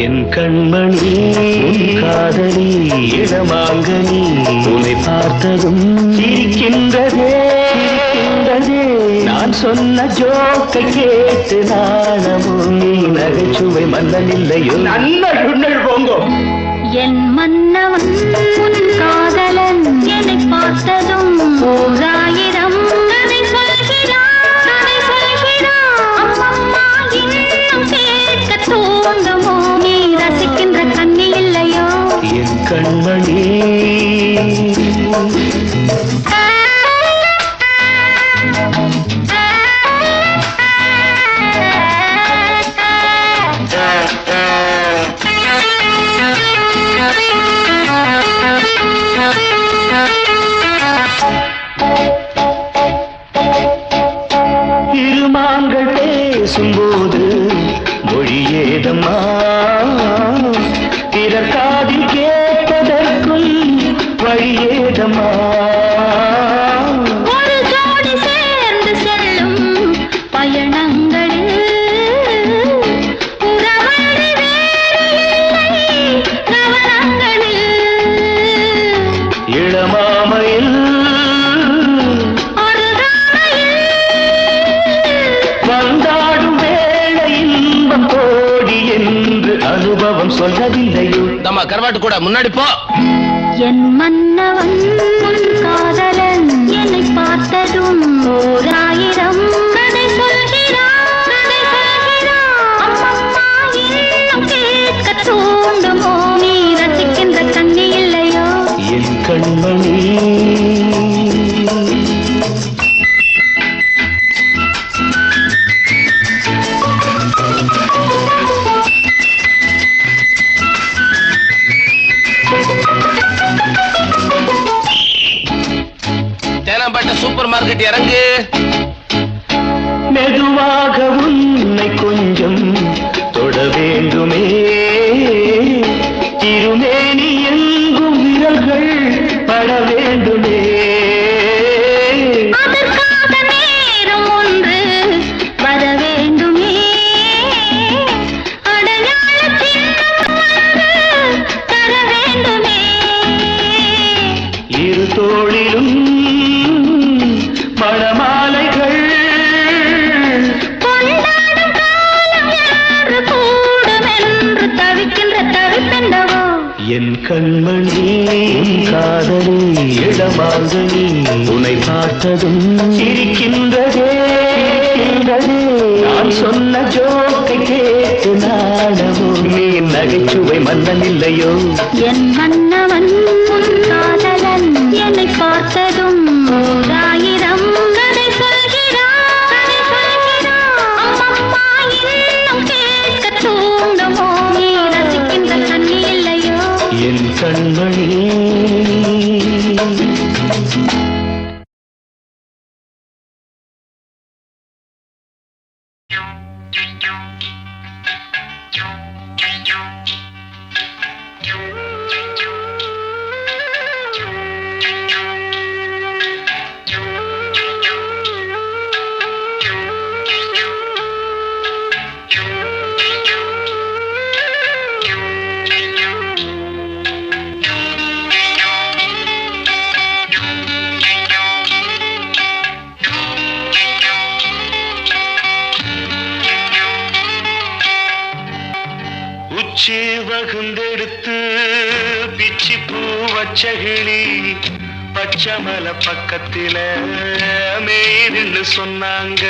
என் கண்மணி உன் காதலி இடமாங்கனி உன்னை பார்த்ததும் சிரிக்கின்றதே சிரிக்கின்றதே நான் சொன்ன ஜோக்கை கேட்டு நாணமோ நீ நகைச்சுவை மன்னன் இல்லையோ நல்ல சுண்ணல் போங்கோ என் மன்னவன் உன் காதலன் என்னை பார்த்ததும் ஓராயிரம் கதை சொல்கிறான் கதை சொல்கிறான் அம்மம்மா இன்னும் கேட்க தூண்டுமோ நீ ரசிக்கின்ற கண்ணி இல்லையோ என் கண்மணி இருமான்கள் பேசும்போது மொழியேதம்மா பிறர் காதில் கேட்பதற்கும் வழியேதம்மா ஒரு ஜோடி சேர்ந்து செல்லும் பயணங்களில் உறவழி வேறு இல்லை கவனங்களில் இளமாமையில் வந்தாடும் வேளை இன்பம் கோடி என்று அனுபவம் சொல்லவில்லையோ நம்ம கருவாட்டு கூட முன்னாடி போ என் மன்னவன் உன் காதலன் என்னை பார்த்ததும் ஓராயிரம் கதை சொல்கிறான் கதை சொல்கிறான் அம்மம்மா இன்னும் கேட்க தூண்டுமோ நீ ரசிக்கின்ற கண்ணி இல்லையோ என் கண்மணி தேனாம்பேட்டை சூப்பர் மார்க்கெட் இறங்கு மெதுவாக உன்னை கொஞ்சம் தொட வேண்டுமே திருமேனி எங்கும் விரல்கள் பட வேண்டுமே அதற்காக நேரம் ஒன்று வர வேண்டுமே அடையாள சின்னம் ஒன்று தர வேண்டுமே இரு தோளிலும் மணமாலைகள் கொண்டாடும் காலம் என்று கூடும் என்று தவிக்கின்ற தவிப்பெண்டவோ என் கண்மணி உன் காதலி இடமாங்கனி உன்னை பார்த்ததும் சிரிக்கின்றதே சிரிக்கின்றதே நான் சொன்ன ஜோக்கை கேட்டு நாணமோ நீ நகைச்சுவை மன்னன் இல்லையோ என் மன்னவன் உன் காதலன் என்னை பார்த்ததும் ஓராயிரம் கதை சொல்கிறான் கதை சொல்கிறான் அம்மம்மா இன்னும் கேட்க தூண்டுமோ நீ ரசிக்கின்ற கண்ணி இல்லையோ என் கண்மணி உச்சி வகுந்தெடுத்து பிச்சி பூ வச்சகிளி பச்சமல பக்கத்தில மேய்துன்னு சொன்னாங்க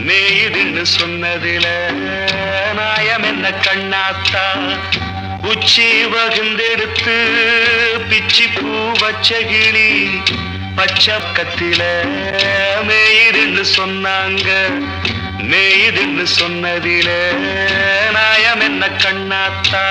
மேய்துன்னு சொன்னதில நாயம் என்ன கண்ணாத்தா உச்சி வகுந்தெடுத்து பிச்சி பூ வச்சகிளி பச்சக்கத்தில மேய்துன்னு சொன்னாங்க மேய்துன்னு சொன்னதில நாயம் என்ன கண்ணாத்தா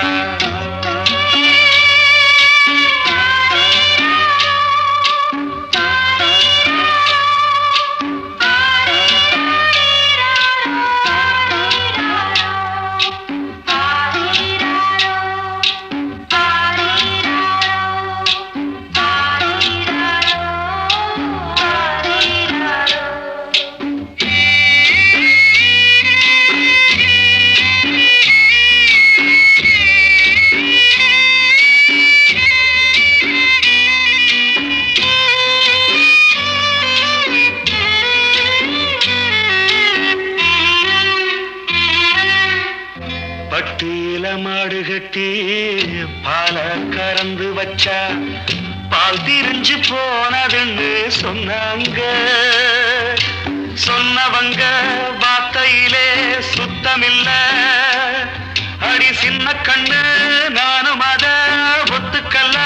பட்டியில மாடு கட்டி பால கறந்து வச்சா பால் திரிஞ்சு போனதுன்னு சொன்னாங்க. சொன்னவங்க வார்த்தையிலே சுத்தமில்ல. அடி சின்ன கண்ணு நானும் அத ஒத்துக்கல்ல.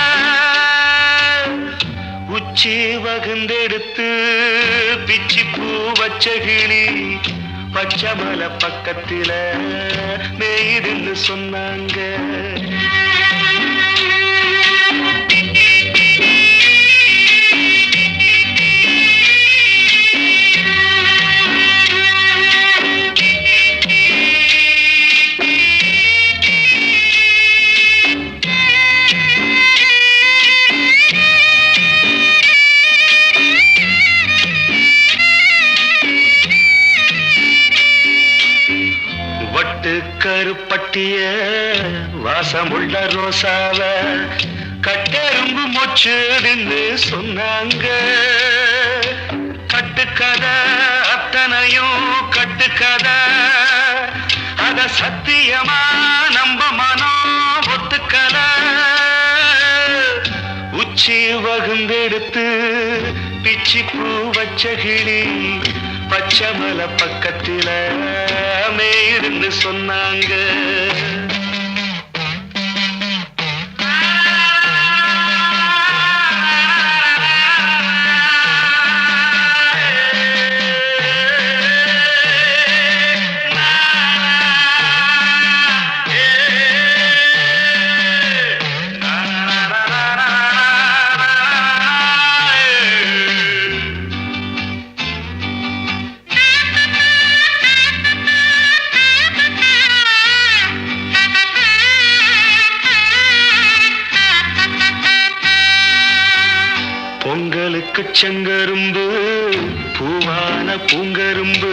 உச்சி வகுந்தெடுத்து பிச்சி பூ வச்ச கிளி பச்சை மலை பக்கத்தில மேய்துன்னு சொன்னாங்க. கருப்பட்டிய வாசமுள்ள ரோசாவ கட்டெரும்பு மொச்சுன்னு சொன்னாங்க. கட்டுக்கதை அத்தனையும் கட்டுக்கதை. அத சத்தியமா நம்ப மனம் ஒத்துக்கல. உச்சி வகுந்தெடுத்து பிச்சி பூ வச்ச கிளி பச்சை மலை பக்கத்தில மேய்துன்னு சொன்னாங்க. பொங்கலுக்கு செங்கரும்பு பூவான பூங்கரும்பு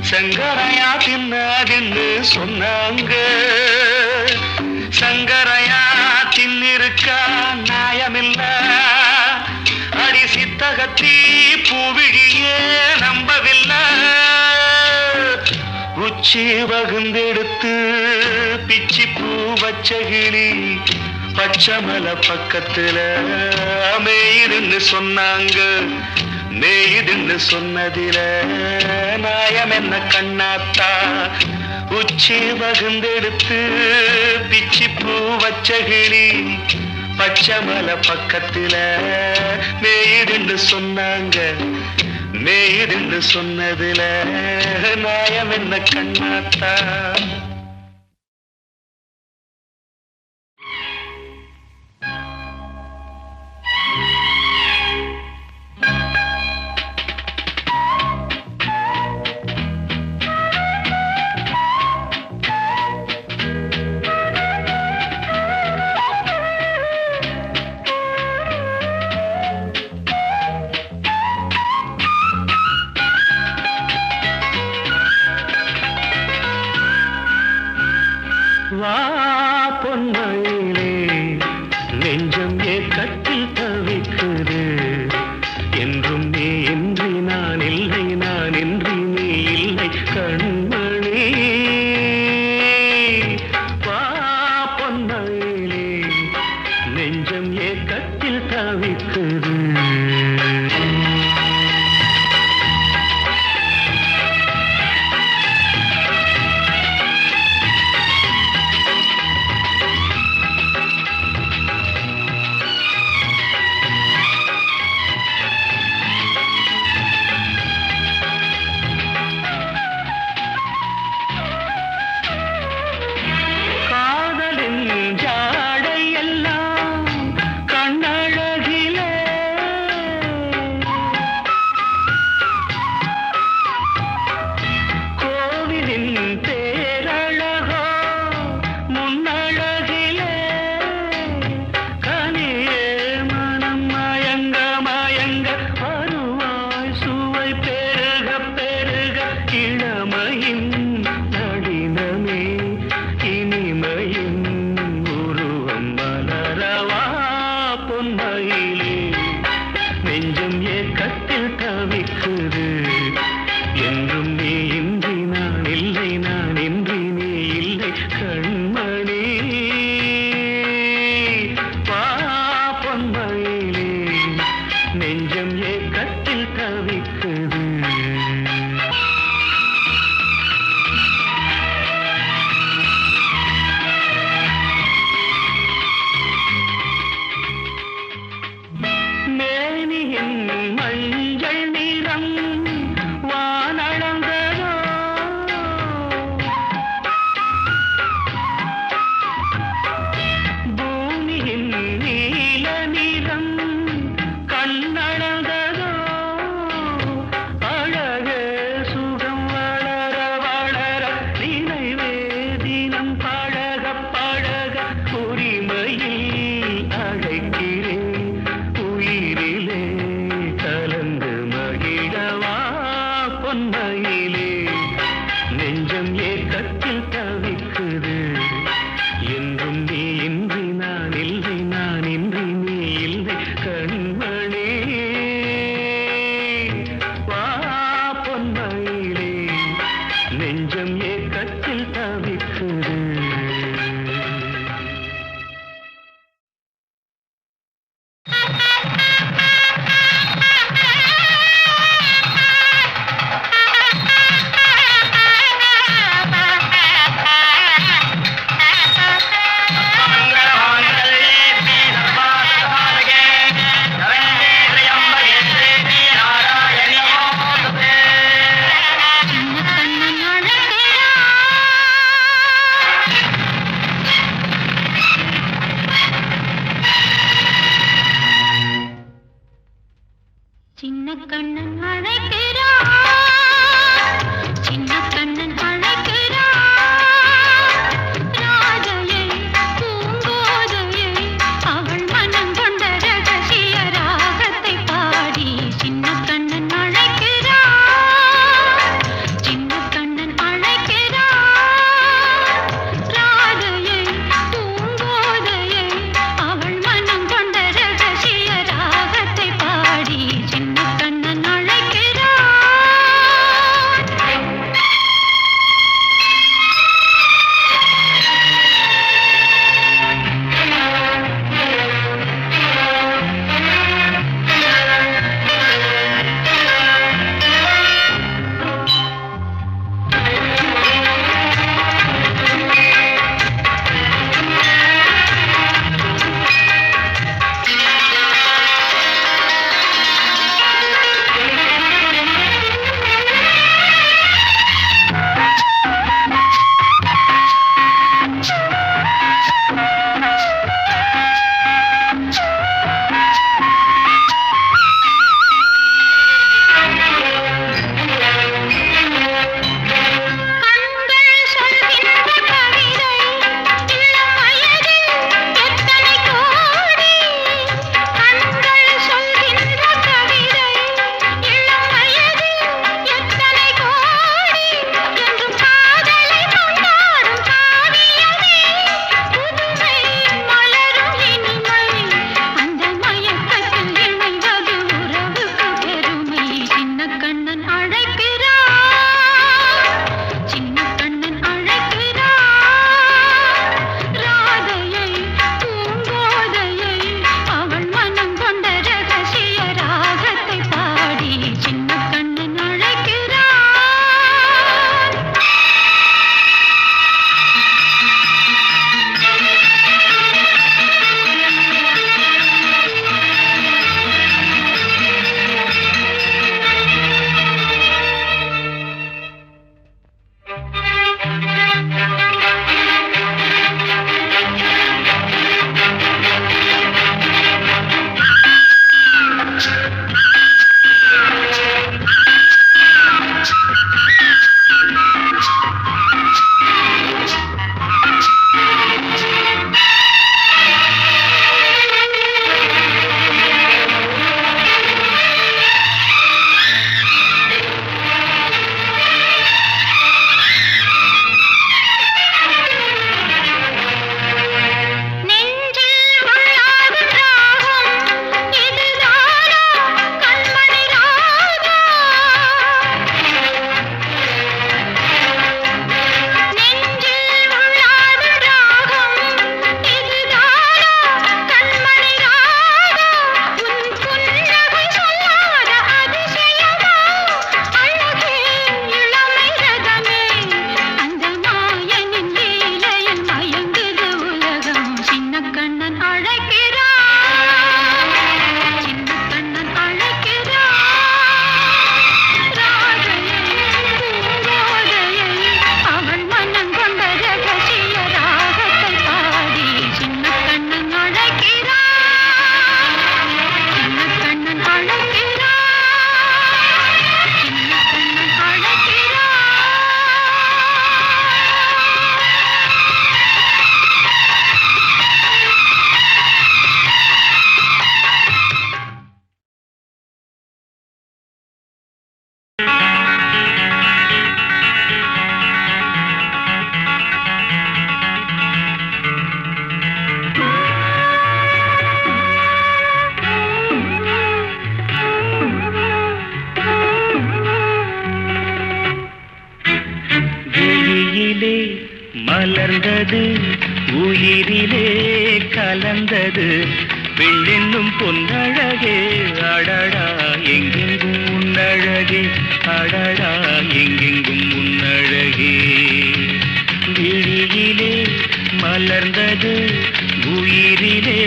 சங்கரையா தின்னாதுன்னு சொன்னாங்க. சங்கரையா தின்னிருக்கா நியாயமில்ல. அடி சித்தகத்தி பூவிழியே நம்பவில்லை. உச்சி வகுந்தெடுத்து பிச்சி பூ வச்ச கிளி பச்சை மலை பக்கத்துல மேய்துன்னு சொன்னாங்க. மேய்துன்னு சொன்னதில நாயம் என்ன கண்ணாத்தா. உச்சி வகுந்தெடுத்து பிச்சி பூ வச்ச கிளி பச்சை மலை பக்கத்துல மேய்துன்னு சொன்னாங்க. மேய்துன்னு சொன்னதில நாயம் என்ன கண்ணாத்தா. வா பொன்மயிலே நெஞ்சம் ஏக்கத்தில் தவிக்குது. என்றும் நீ இன்றி நான் இல்லை, நான் இன்றி நீ இல்லை கண்மணி. வா பொன்மயிலே நெஞ்சம் ஏக்கத்தில் தவிக்குது. கண்மணி வா பொன்மயிலே நெஞ்சம் ஏக்கத்தில் தவிக்குது மேனியின் மஞ்சள் நிறம் வானளந்ததோ உயிரிலே கலந்தது பெண்ணென்னும் பொன்னழகே அடடா எங்கெங்கும் உன்னழகே அடடா எங்கெங்கும் உன்னழகே விழியிலே மலர்ந்தது உயிரிலே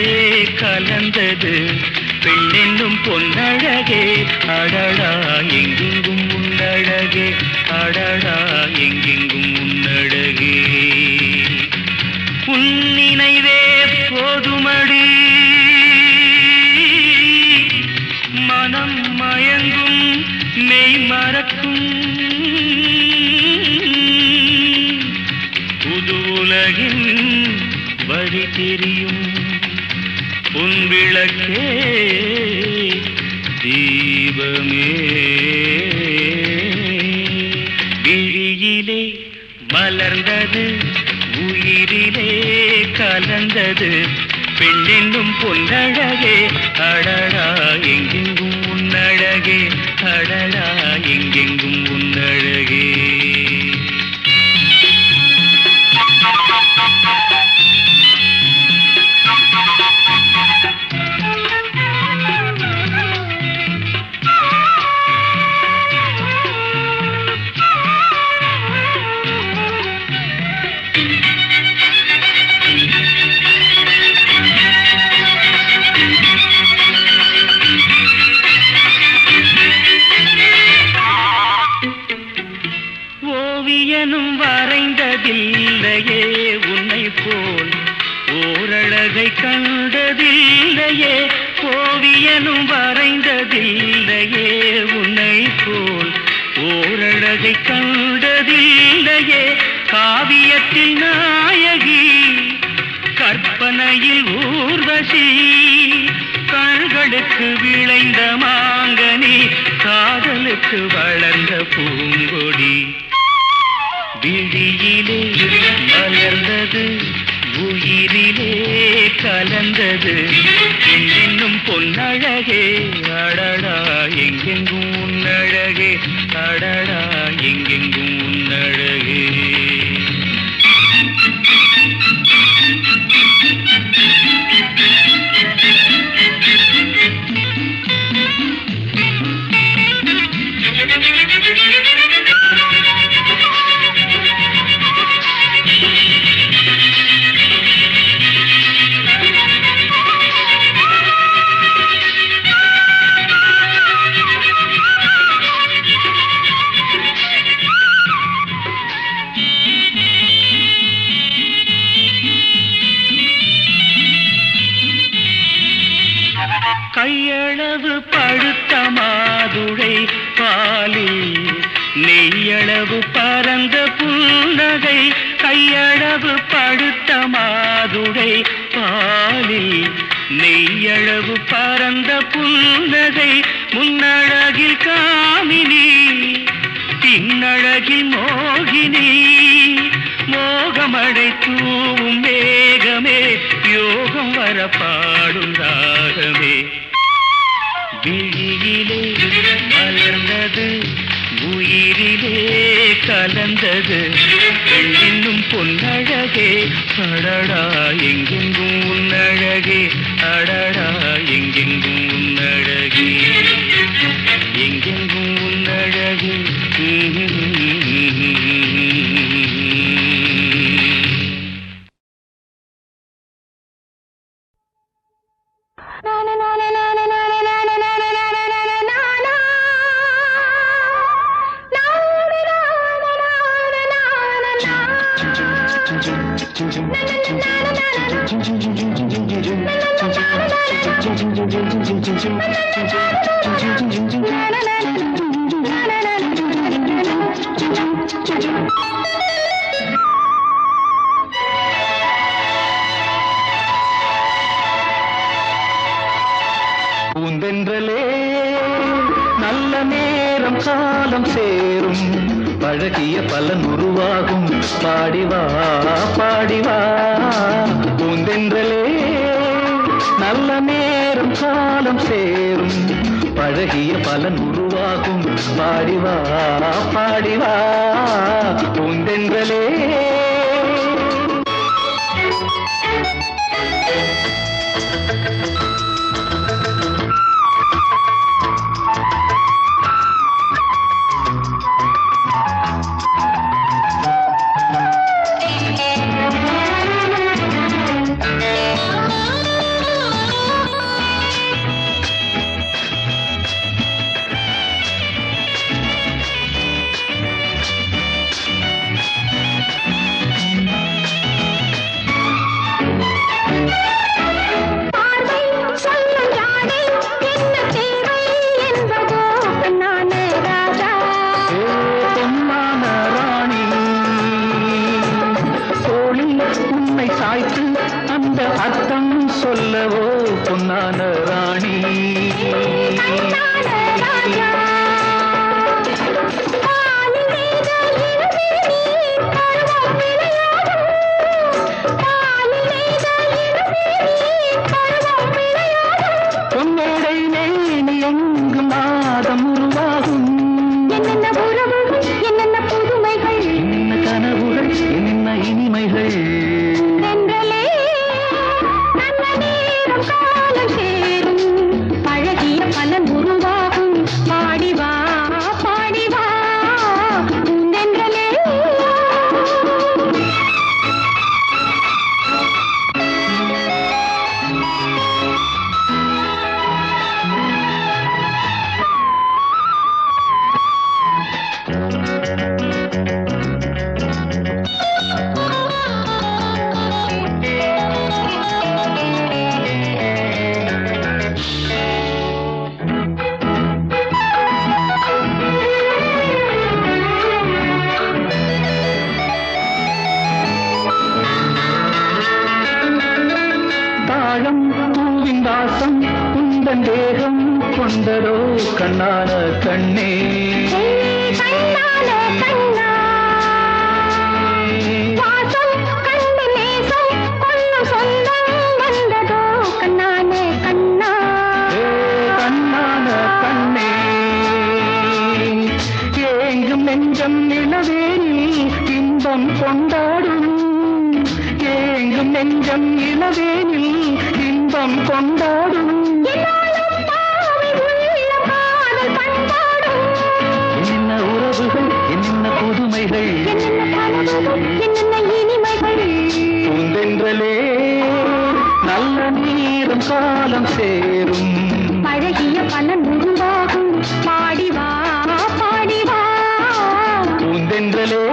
கலந்தது பெண்ணென்னும் பொன்னழகே அடடா எங்கெங்கும் உன்னழகே அடடா எங்கெங்கும் உன்னழகே உன் நினைவே போதுமடி மனம் மயங்கும் மெய் மறக்கும் புது உலகின் வழி தெரியும் உன் விளக்கே தீபமே விழியிலே மலர்ந்தது உயிரிலே கலந்தது பெண்ணென்னும் பொன்னழகே அடடா எங்கெங்கும் உன்னழகே அடடா எங்கெங்கும் உன்னழகே ஓவியனும் வரைந்ததில்லையே உன்னை போல் ஓரழகை கண்டதில்லையே ஓவியனும் வரைந்ததில்லையே உன்னை போல் ஓரழகை கண்டதில்லையே காவியத்தில் நாயகி கற்பனையில் ஊர்வசி கண்களுக்கு விளைந்த மாங்கனி காதலுக்கு வளர்ந்த பூங்கொடி விழியிலே மலர்ந்தது உயிரிலே கலந்தது என்னும் பொன்னழகே அடடா எங்கெங்கும் உன்னழகே அடடா எங்கெங்கும் உன்னழகே கையளவு பழுத்த மாதுளை பாலில் நெய்யளவு பரந்த புன்னகை கையளவு பழுத்த மாதுளை பாலில் நெய்யளவு பரந்த புன்னகை முன்னழகில் காமினி பின்னழகில் மோகினி மோகமடை தூவும் மேகமே யோகம் வர பாடும் ராகமே விழியிலே மலர்ந்தது உயிரிலே கலந்தது பெண்ணின்னும் பொன்னழகே அடடா எங்கெங்கும் உன்னழகே அடடா எங்கெங்கும் உன்னழகே எங்கெங்கும் உன்னழகே பூந்தென்றலே நல்ல நேரம் காலம் சேரும் பழகிய பலன் உருவாகும் பாடிவா பாடிவா பூந்தென்றலே நல்ல நேரம் காலம் சேரும் பழகிய பலன் உருவாகும் பாடிவா பாடிவா பூந்தென்றலே சாய்த்து அந்த அர்த்தம் சொல்லவோ பொன்னான ராணி. பொன்னேடை மேனி எங்கு மாதம் உருவாகும். என்னென்ன உறவுகள், என்னென்ன புதுமைகள், என்ன கனவுகள், என்ன இனிமைகள். தென்றலே நல்ல நேரம் காலம் சேரும், பழகிய பலன் உருவாகும். பாடிவா பாடிவா பூந்தென்றலே. தாழம் பூவின் வாசம் உந்தன் தேகம் கொண்டதோ கண்ணான கண்ணே. கண்ணான கண்ணா, வாசம் கண்டு நேசம் கொள்ளும் சொந்தம் வந்ததோ கண்ணானே கண்ணா. கண்ணான கண்ணே, ஏங்கும் நெஞ்சம் நிலவேனில் இன்பம் கொண்டாடும். ஏங்கும் நெஞ்சம் நிலவேனில் இன்பம் கொண்டாடும். என்னாலும் பாவை உள்ள காதல் பண்பாடும். என்ன உறவுகள், என்ன புதுமைகள், என்னென்ன கனவுகள், என்னென்ன இனிமைகள். பூந்தென்றலே நல்ல நேரம் காலம் சேரும். பழகிய பலன் உருவாகும். பாடிவா பாடிவா பூந்தென்றலே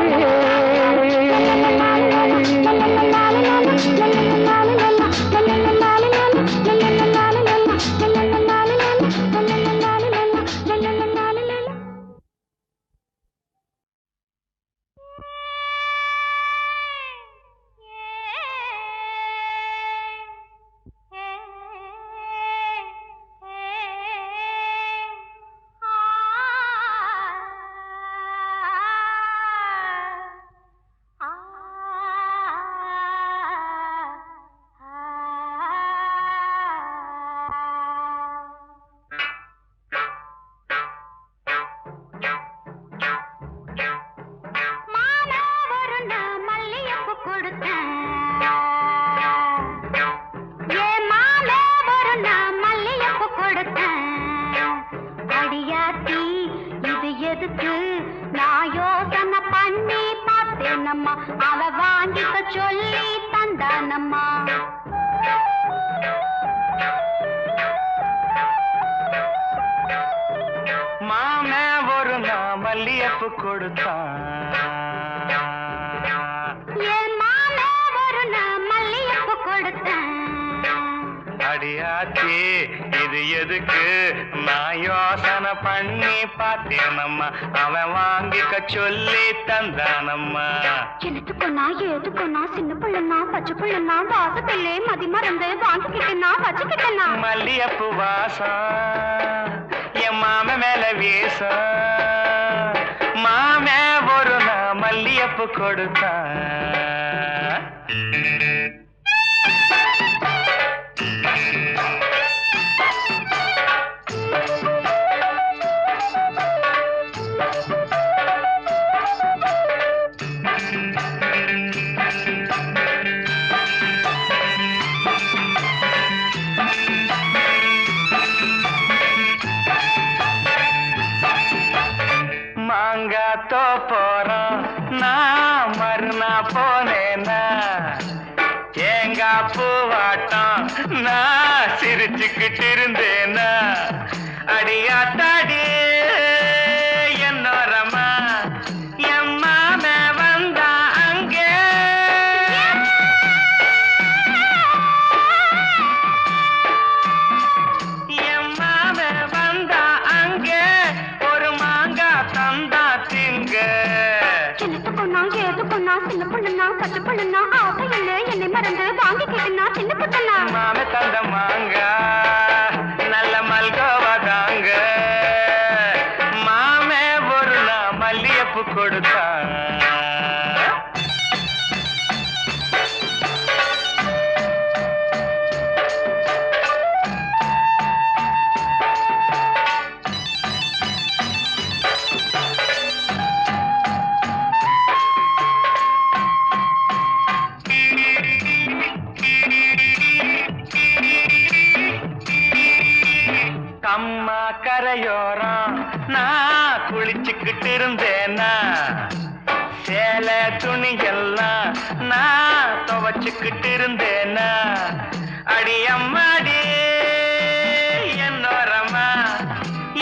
அவ வாங்கிக்க சொல்லி தந்தானம்மா. மாமே ஒரு நான் மல்லியப்பு கொடுத்தான். என் மாமே ஒரு நான் மல்லியப்பு கொடுத்தேன். அடியாச்சி இது எதுக்கு நான் யோசனை பண்ணி பார்த்தேனம்மா. அவன் வாங்கிக்க சொல்லி தந்தானம்மா. எனத்துக்குன்னா ஏதுக்குன்னா சின்ன பிள்ளைனா பச்சை பிள்ளைனா வாசத்திலே மதி மறந்து வாங்கிக்கிட்டேனா வச்சுக்கிட்டேனா. மல்லியப்பு வாசம் என் மாம மேல வீசம். மாமே ஒரு நான் மல்லியப்பு கொடுத்தான். மாங்காத்தோ போறோம் நான் மறுநா போனேன்னா. தேங்காய் பூவாட்டம் நான் சிரிச்சுக்கிட்டு இருந்தேன்னா. அடியாத்தாடி என்னோரமா என் மாம வந்தா அங்கே. என் மாம வந்தா அங்கே ஒரு மாங்காய் தந்தா திங்க. எனத்துக்குன்னா ஏதுக்குன்னா சின்ன பிள்ளைனா பச்சை பிள்ளைனா ஆசையில்லை என்னை மறந்து வாங்கிக்கிட்டா சின்ன பட்டனா மாமே தந்த மாங்கா நல்ல மல்கோவா தாங்க மாமே ஒரு நாள் மல்லியப்பு கொடுத்தா அம்மா கரையோரம் நான் குளிச்சுக்கிட்டு இருந்தேனா சேலை துணியெல்லாம் நான் துவச்சுக்கிட்டு இருந்தேனா அடி அம்மாடி என்னோரம்மா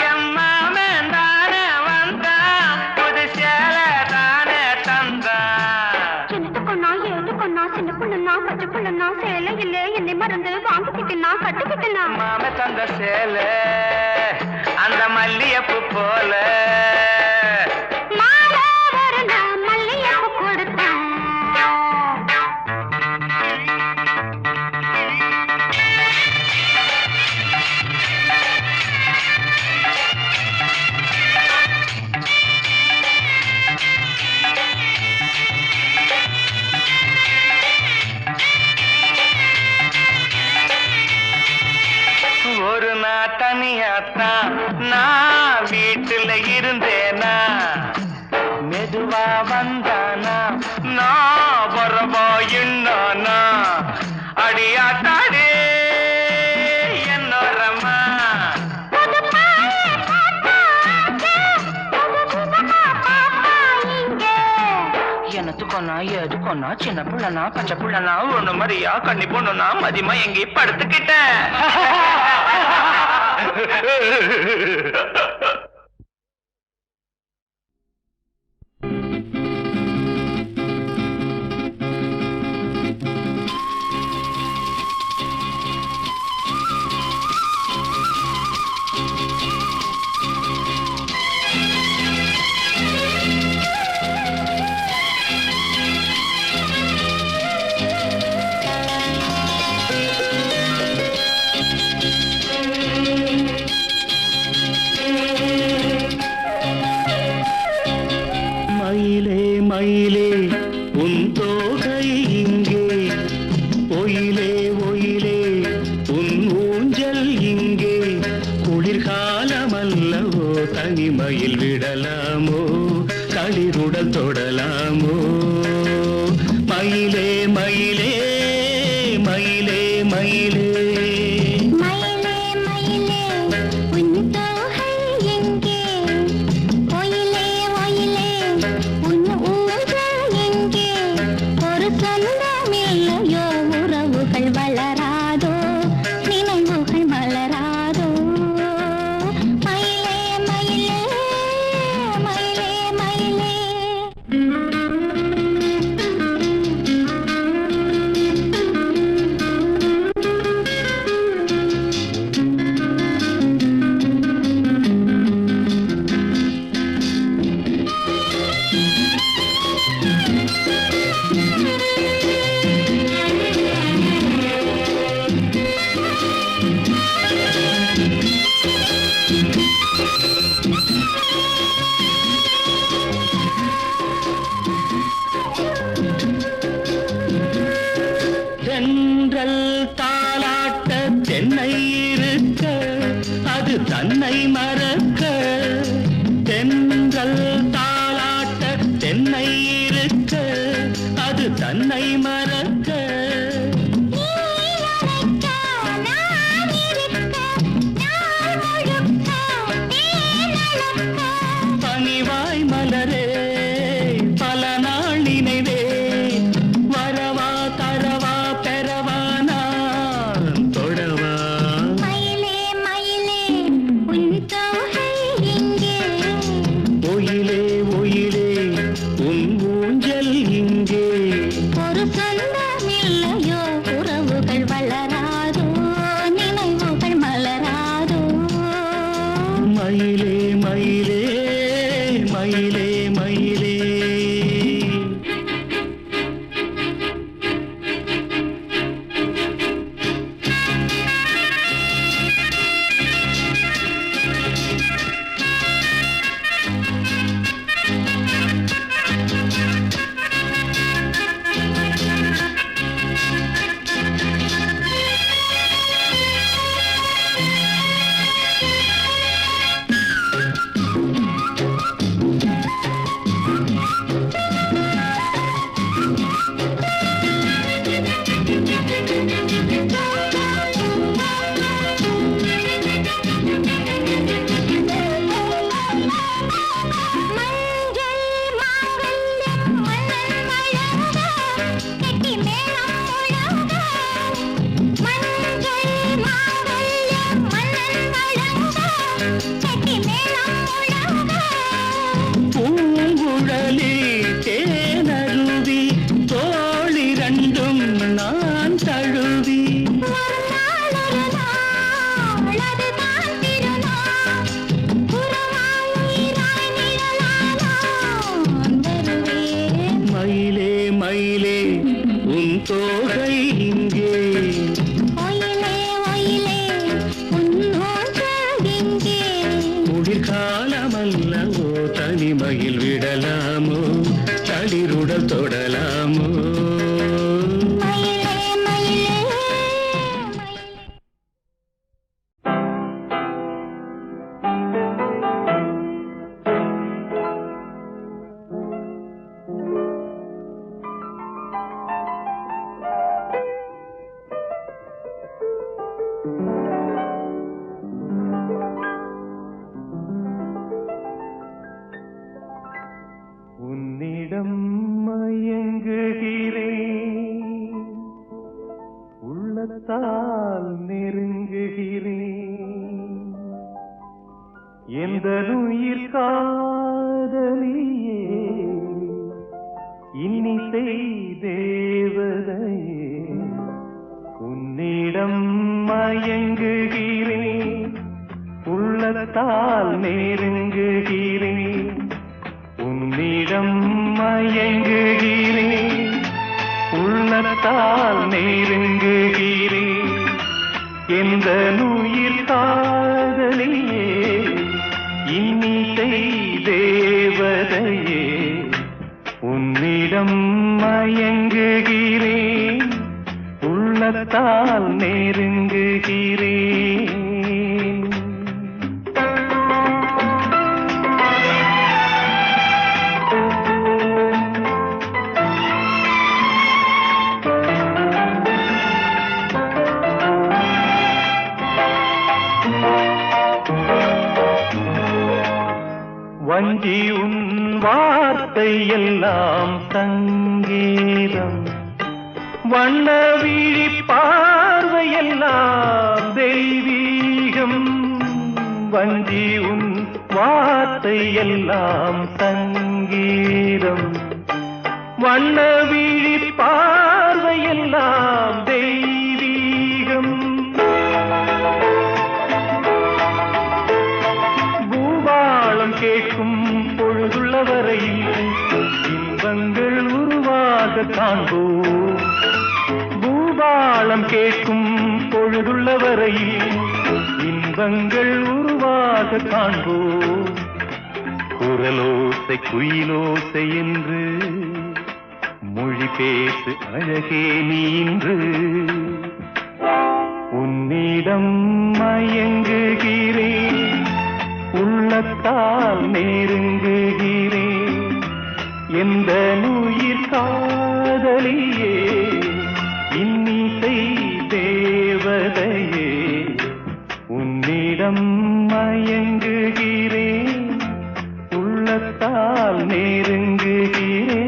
எம்மாமே தானே வந்தா புது சேலை தானே தந்தா என்னத்துக்கொன்னா ஏதுக்கொன்னா சின்ன புள்ளனா பச்சை புள்ளனா சேலை இல்ல என்னை மறந்து வாங்கிக்கிட்டா கட்டுக்கிட்டா மாமே தந்த சேலை அந்த மல்லியப்பு போல மல்லியப்பு கொடுத்தேன் ஒரு நாள் தனியாத்தான் நான் வீட்டுல இருந்தேனா மெதுவா வந்தானா நான் வரவா என்னானா அடியாத்தாடே என்னோரம்மா எனத்துக்கொன்னா எதுக்கொன்னா சின்ன புள்ளனா பச்சை புள்ளனா ஒண்ணு மாதிரியா கண்ணி பொண்ணுனா மதியமா எங்கே படுத்துக்கிட்டேன் மயிலே உன் தோகை இங்கே ஒயிலே ஒயிலே உன் ஊஞ்சல் இங்கே குளிர்காலமல்லவோ தனிமையில் விடலாமோ களிருடல் தொடலாமோ மயிலே மயிலே மயிலே மயிலே தன்னை மறக்க தென்றல் தாளாட்ட தென்னை இருக்க அது தன்னை மறக்க பனிவாய் மலரே பல நாள் நினைவே வரவா தரவா பெறவா நான் தொடவா உள்ளத்தால் நெருங்குகிறேன் எந்த உயிர் காதலியே இன்னிசை தேவதையே உன்னிடம் மயங்குகிறேன் உள்ளத்தால் நெருங்குகிறேன் உன்னிடம் மயங்குகிறேன் உள்ளத்தால் நெருங்குகிறேன் எந்த உயிர் காதலியே இன்னிசை தேவதையே உன்னிடம் மயங்குகிறேன் உள்ளத்தால் நெருங்குகிறேன் வஞ்சி உன் வார்த்தை எல்லாம் சங்கீதம் வண்ண விழி பார்வையெல்லாம் தெய்வீகம் வஞ்சி உன் வார்த்தை எல்லாம் சங்கீதம் வண்ண விழி பார்வையெல்லாம் தெய்வீகம் பூபாலம் கேட்கும் பொழுதுள்ள வரையில் இன்பங்கள் உருவாக காண்போம் பூபாலம் கேட்கும் பொழுதுள்ள வரையில் இன்பங்கள் உருவாக காண்போம் குரலோசை குயிலோசை என்று மொழி பேசு அழகே நீன்று உன்னிடம் மயங்குகிறேன் உள்ளத்தால் நெருங்குகிறேன் எந்த உயிர் காதலியே இன்னிசை தேவதையே உன்னிடம் மயங்குகிறேன் உள்ளத்தால் நெருங்குகிறேன்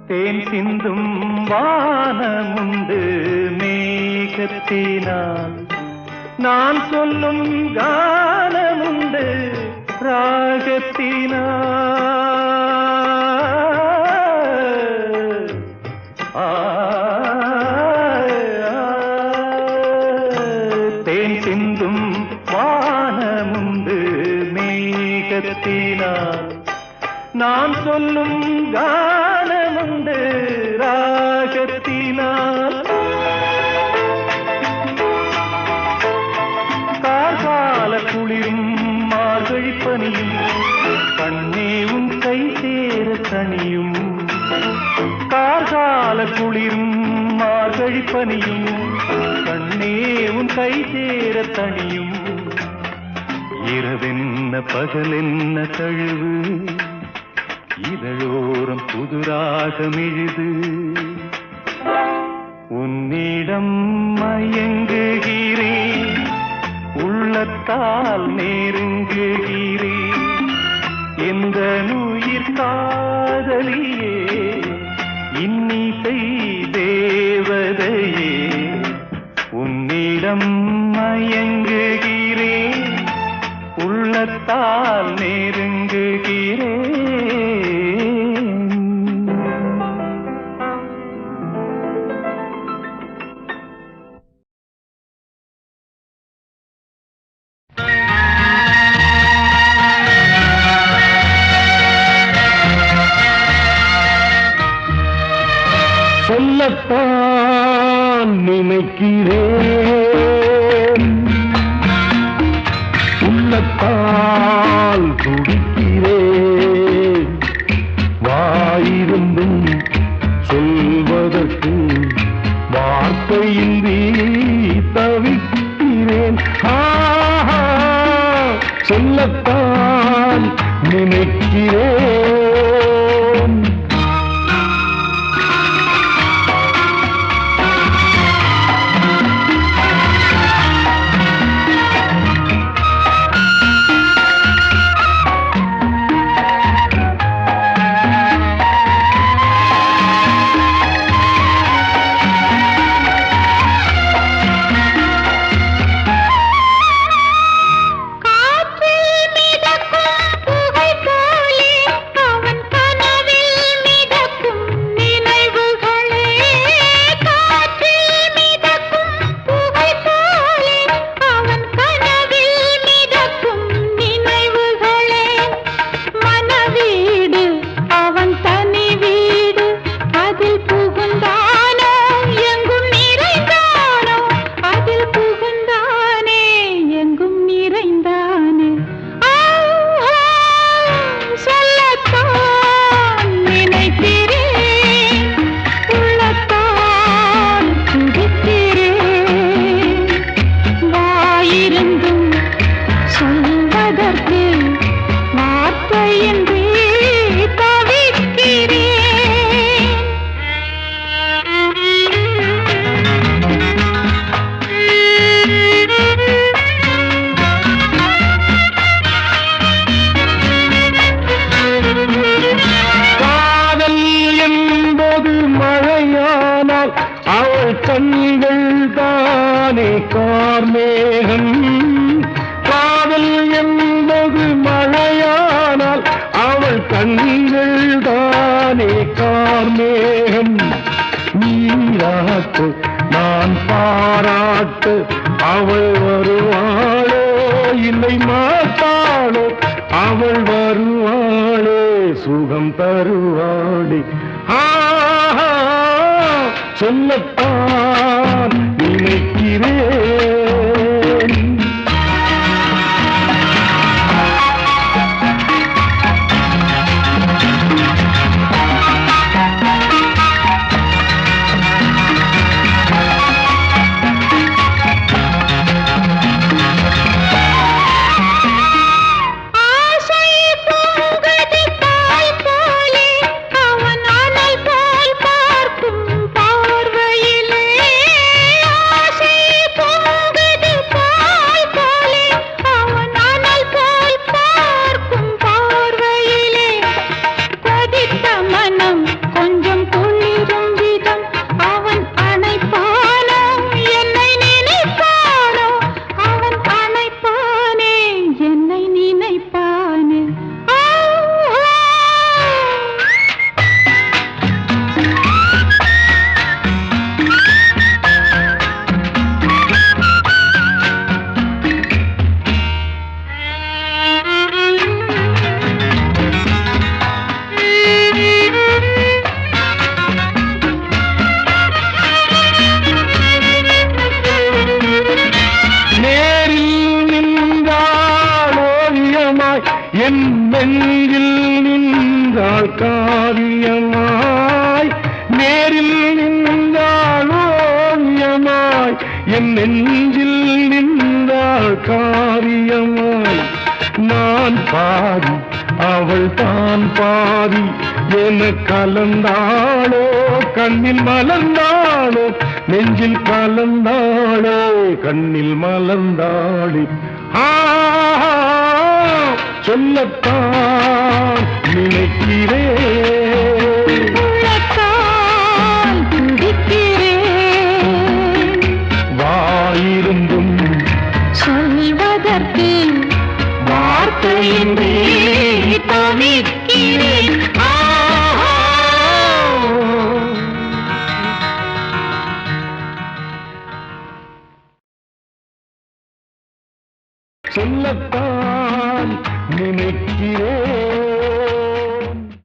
தேன் சிந்தும் வானமுண்டு மேகத்தினால் நான் சொல்லும் கானமுண்டு ராகத்தினால் தேன் சிந்தும் வானமுண்டு மேகத்தினால் நான் சொல்லும் கானமுண்டு ராகத்தினால் கார்கால குளிரும் மார்கழி பனியும் கண்ணே உன் கை சேர தனியும் கார்கால குளிரும் மார்கழி பனியும் கண்ணே உன் கை சேர தனியும் இரவென்ன பகலென்ன தழுவு இதழோரம் புதுராக மிழுது உன்னிடம் மயங்குகிறேன் உள்ளத்தால் நெருங்குகிறேன் எந்த உயிர் காதலியே இன்னிசை தேவதையே உன்னிடம் மயங்குகிறேன் உள்ளத்தால் நெருங்குகிறேன் சொல்லத்தான் நினைக்கிறேன் உள்ளத்தால் துடிக்கிறேன் வாயிருந்தும் சொல்வதற்கு வார்த்தையின்றி தவிக்கிறேன் சொல்லத்தான் நினைக்கிறேன். கண்கள் தானே கார்மேகம், காதல் என்பது மழையானால் அவள் கண்கள் தானே கார்மேகம். நீராட்டு நான் பாராட்டு அவள் வருவாளோ இல்லை மாட்டாளோ, அவள் வருவாளே சுகம் தருவாளே. சொல்லத்தான் நினைக்கிறேன். என் நெஞ்சில் நின்றாள் காவியமாய், நேரில் நின்றாள் ஓவியமாய், என் நெஞ்சில் நின்றாள் காவியமாய். நான் பாதி அவள் தான் பாதி என கலந்தாளோ, கண்ணில் மலர்ந்தாளோ, நெஞ்சில் கலந்தாளோ, கண்ணில் மலர்ந்தாளே. சொல்லத்தான் நினைக்கிறேன், வாயிருந்தும் சொல்வதற்கு வார்த்தையின்றி தவிக்கிறேன். சொல்லத்தான் நினைக்கிறேன்.